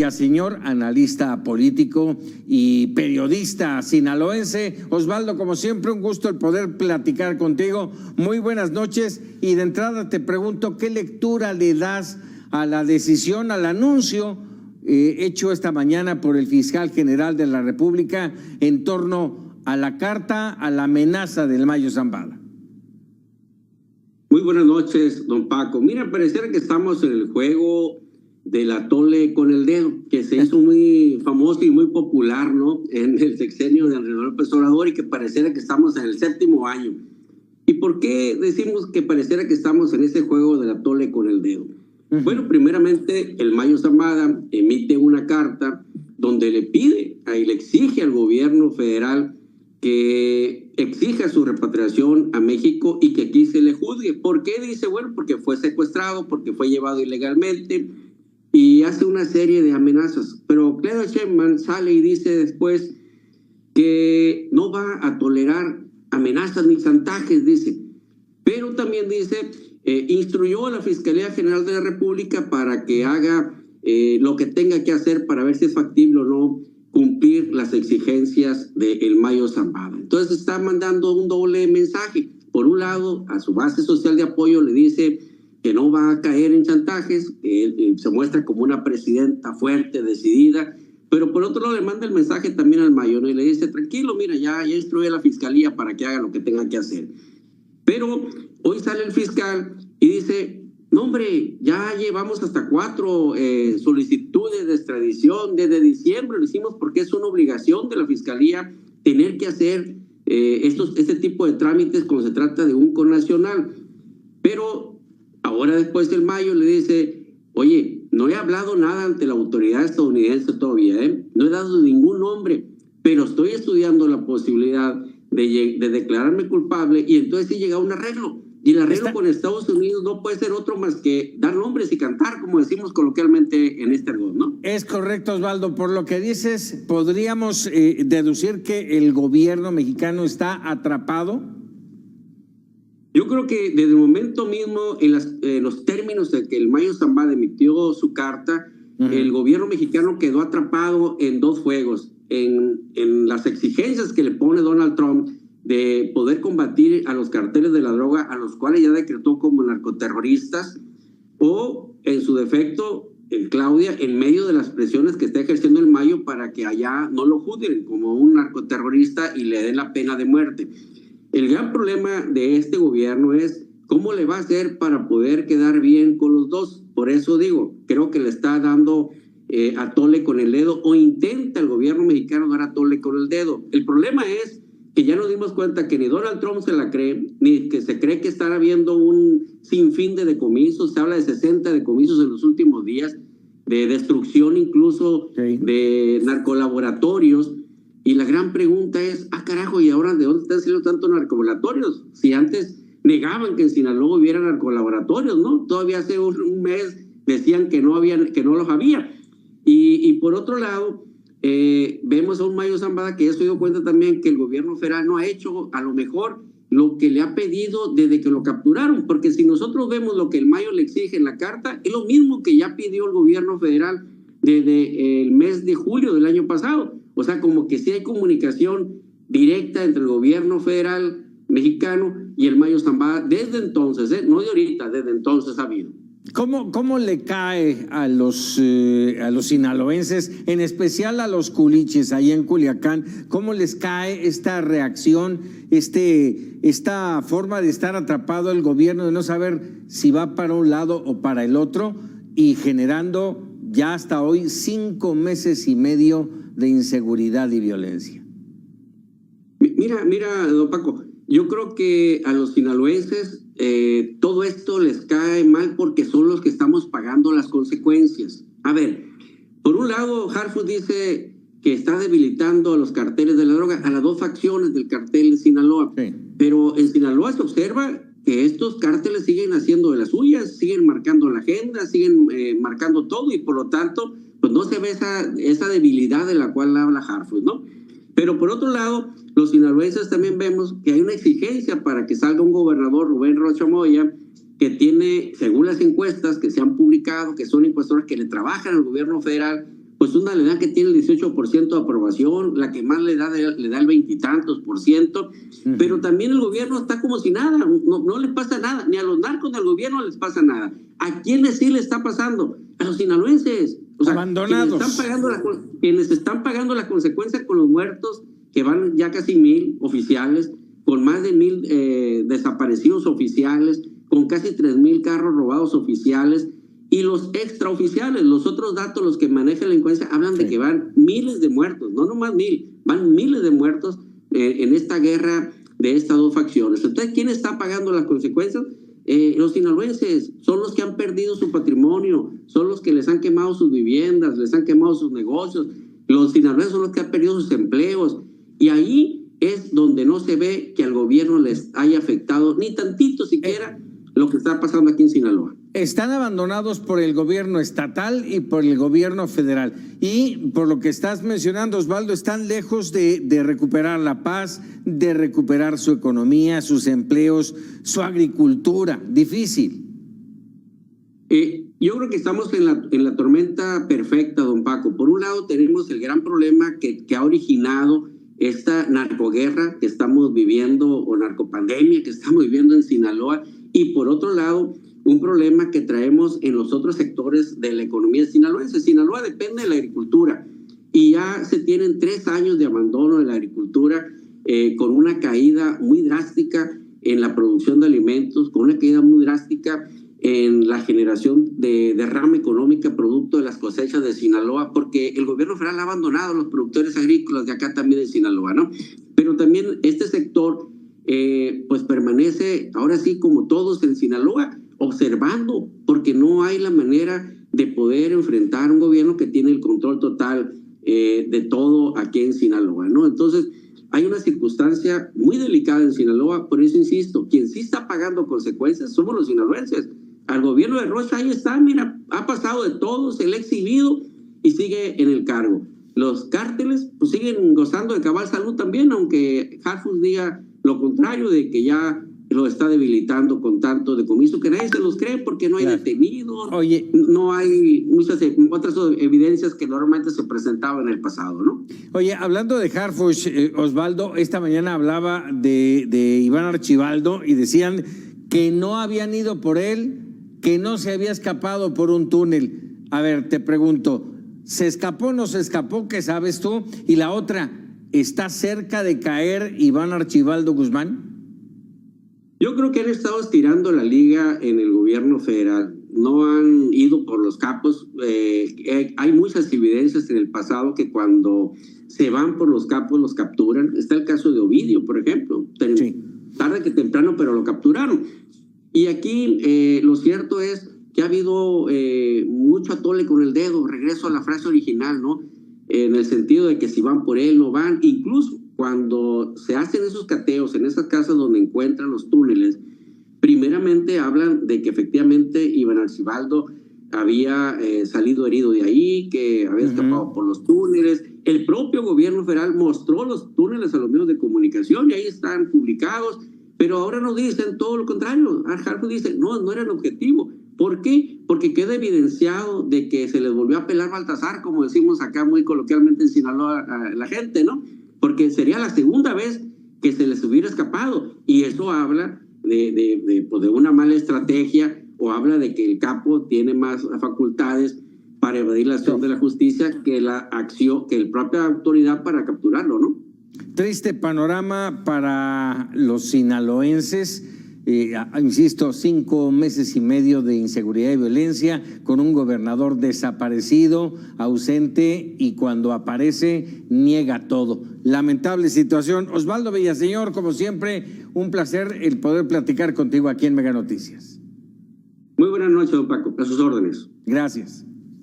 Villaseñor, analista político y periodista sinaloense. Osvaldo, como siempre, un gusto el poder platicar contigo. Muy buenas noches y de entrada te pregunto, ¿qué lectura le das a la decisión, al anuncio hecho esta mañana por el fiscal general de la República en torno a la carta, a la amenaza del Mayo Zambada? Muy buenas noches, don Paco. Mira, pareciera que estamos en el juego del atole con el dedo, que se hizo muy famoso y muy popular, ¿no?, en el sexenio de Andrés Manuel López Obrador, y que pareciera que estamos en el 7º año. ¿Y por qué decimos que pareciera que estamos en ese juego del atole con el dedo? Bueno, primeramente, el Mayo Zambada emite una carta donde le pide y le exige al gobierno federal que exija su repatriación a México y que aquí se le juzgue. ¿Por qué? Dice, bueno, porque fue secuestrado, porque fue llevado ilegalmente, y hace una serie de amenazas. Pero Claudia Sheinbaum sale y dice después que no va a tolerar amenazas ni chantajes, dice. Pero también dice, instruyó a la Fiscalía General de la República para que haga lo que tenga que hacer para ver si es factible o no cumplir las exigencias del Mayo Zambada. Entonces está mandando un doble mensaje. Por un lado, a su base social de apoyo le dice que no va a caer en chantajes, se muestra como una presidenta fuerte, decidida, pero por otro lado le manda el mensaje también al Mayo, ¿no?, y le dice, tranquilo, mira, ya instruye a la Fiscalía para que haga lo que tenga que hacer. Pero hoy sale el fiscal y dice, no, hombre, ya llevamos hasta 4 solicitudes de extradición desde diciembre, lo hicimos porque es una obligación de la Fiscalía tener que hacer este tipo de trámites cuando se trata de un connacional. Pero ahora después del Mayo le dice, oye, no he hablado nada ante la autoridad estadounidense todavía, no he dado ningún nombre, pero estoy estudiando la posibilidad de declararme culpable y entonces sí llega a un arreglo. Y el arreglo con Estados Unidos no puede ser otro más que dar nombres y cantar, como decimos coloquialmente en este argot, ¿no? Es correcto, Osvaldo. Por lo que dices, ¿podríamos deducir que el gobierno mexicano está atrapado? Yo creo que desde el momento mismo, en los términos en que el Mayo Zambada emitió su carta, el gobierno mexicano quedó atrapado en 2 juegos. En las exigencias que le pone Donald Trump de poder combatir a los carteles de la droga, a los cuales ya decretó como narcoterroristas, o en su defecto, Claudia, en medio de las presiones que está ejerciendo el Mayo para que allá no lo juzguen como un narcoterrorista y le den la pena de muerte. El gran problema de este gobierno es cómo le va a hacer para poder quedar bien con los dos. Por eso digo, creo que le está dando atole con el dedo, o intenta el gobierno mexicano dar atole con el dedo. El problema es que ya nos dimos cuenta que ni Donald Trump se la cree, ni que se cree que está habiendo un sinfín de decomisos. Se habla de 60 decomisos en los últimos días, de destrucción incluso de narcolaboratorios. Y la gran pregunta es, carajo, ¿y ahora de dónde están saliendo tantos narcolaboratorios? Si antes negaban que en Sinaloa hubiera narcolaboratorios, ¿no? Todavía hace un mes decían que no los había. Y por otro lado, vemos a un Mayo Zambada que ya se dio cuenta también que el gobierno federal no ha hecho a lo mejor lo que le ha pedido desde que lo capturaron, porque si nosotros vemos lo que el Mayo le exige en la carta, es lo mismo que ya pidió el gobierno federal desde el mes de julio del año pasado. O sea, como que sí hay comunicación directa entre el gobierno federal mexicano y el Mayo Zambada desde entonces, no de ahorita, desde entonces ha habido. ¿Cómo le cae a los sinaloenses, en especial a los culiches ahí en Culiacán? ¿Cómo les cae esta reacción, esta forma de estar atrapado el gobierno, de no saber si va para un lado o para el otro, y generando ya hasta hoy 5 meses y medio de inseguridad y violencia? Mira, don Paco, yo creo que a los sinaloenses todo esto les cae mal porque son los que estamos pagando las consecuencias. A ver, por un lado, Harfuch dice que está debilitando a los carteles de la droga, a las 2 facciones del cartel de Sinaloa. Sí. Pero en Sinaloa se observa que estos cárteles siguen haciendo de las suyas, siguen marcando la agenda, siguen marcando todo, y por lo tanto, pues no se ve esa debilidad de la cual habla Harfuch, ¿no? Pero por otro lado, los sinaloenses también vemos que hay una exigencia para que salga un gobernador, Rubén Rocha Moya, que tiene, según las encuestas que se han publicado, que son encuestadoras que le trabajan al gobierno federal, pues una le da que tiene el 18% de aprobación, la que más le da el 20 y tantos %, pero también el gobierno está como si nada, no les pasa nada, ni a los narcos del gobierno les pasa nada. ¿A quiénes sí le está pasando? A los sinaloenses, o sea, abandonados. Quienes están pagando la consecuencia con los muertos, que van ya casi 1,000 oficiales, con más de 1,000 desaparecidos oficiales, con casi 3,000 carros robados oficiales, y los extraoficiales, los otros datos, los que maneja la delincuencia, hablan de que van miles de muertos, no nomás 1,000, van miles de muertos en esta guerra de estas dos facciones. Entonces, ¿quién está pagando las consecuencias? Los sinaloenses son los que han perdido su patrimonio, son los que les han quemado sus viviendas, les han quemado sus negocios. Los sinaloenses son los que han perdido sus empleos. Y ahí es donde no se ve que al gobierno les haya afectado ni tantito siquiera lo que está pasando aquí en Sinaloa. Están abandonados por el gobierno estatal y por el gobierno federal. Y por lo que estás mencionando, Osvaldo, están lejos de recuperar la paz, de recuperar su economía, sus empleos, su agricultura. Difícil. Yo creo que estamos en la tormenta perfecta, don Paco. Por un lado tenemos el gran problema que ha originado esta narcoguerra que estamos viviendo, o narcopandemia que estamos viviendo en Sinaloa, y por otro lado un problema que traemos en los otros sectores de la economía sinaloense. Sinaloa depende de la agricultura y ya se tienen 3 años de abandono de la agricultura, con una caída muy drástica en la producción de alimentos, con una caída muy drástica en la generación de derrama económica producto de las cosechas de Sinaloa, porque el gobierno federal ha abandonado a los productores agrícolas de acá también de Sinaloa, ¿no? Pero también este sector pues permanece, ahora sí, como todos en Sinaloa, observando, porque no hay la manera de poder enfrentar un gobierno que tiene el control total de todo aquí en Sinaloa, ¿no? Entonces, hay una circunstancia muy delicada en Sinaloa, por eso insisto, quien sí está pagando consecuencias somos los sinaloenses. Al gobierno de Rocha ahí está, mira, ha pasado de todo, se le ha exhibido y sigue en el cargo. Los cárteles pues siguen gozando de cabal salud también, aunque Harfuch diga lo contrario, de que ya lo está debilitando con tanto decomiso, que nadie se los cree porque no hay detenidos. Oye, no hay muchas otras evidencias que normalmente se presentaban en el pasado, ¿no? Oye, hablando de Harfuch, Osvaldo, esta mañana hablaba de Iván Archibaldo y decían que no habían ido por él, que no se había escapado por un túnel. A ver, te pregunto, ¿se escapó o no se escapó? ¿Qué sabes tú? Y la otra, ¿está cerca de caer Iván Archibaldo Guzmán? Yo creo que han estado estirando la liga en el gobierno federal. No han ido por los capos. Hay muchas evidencias en el pasado que cuando se van por los capos los capturan. Está el caso de Ovidio, por ejemplo. Sí. Tarde que temprano, pero lo capturaron. Y aquí lo cierto es que ha habido mucho atole con el dedo. Regreso a la frase original, ¿no? En el sentido de que si van por él, no van. Incluso cuando se hacen esos cateos en esas casas donde encuentran los túneles, primeramente hablan de que efectivamente Iván Archibaldo había salido herido de ahí, que había escapado por los túneles. El propio gobierno federal mostró los túneles a los medios de comunicación y ahí están publicados, pero ahora nos dicen todo lo contrario. Harfuch dice, no era el objetivo. ¿Por qué? Porque queda evidenciado de que se les volvió a pelar Baltasar, como decimos acá muy coloquialmente en Sinaloa a la gente, ¿no? Porque sería la segunda vez que se les hubiera escapado, y eso habla de una mala estrategia, o habla de que el capo tiene más facultades para evadir la acción de la justicia que la propia autoridad para capturarlo, ¿no? Triste panorama para los sinaloenses. Insisto, 5 meses y medio de inseguridad y violencia, con un gobernador desaparecido, ausente, y cuando aparece niega todo. Lamentable situación. Osvaldo Villaseñor, como siempre, un placer el poder platicar contigo aquí en Mega Noticias. Muy buenas noches, don Paco. A sus órdenes. Gracias.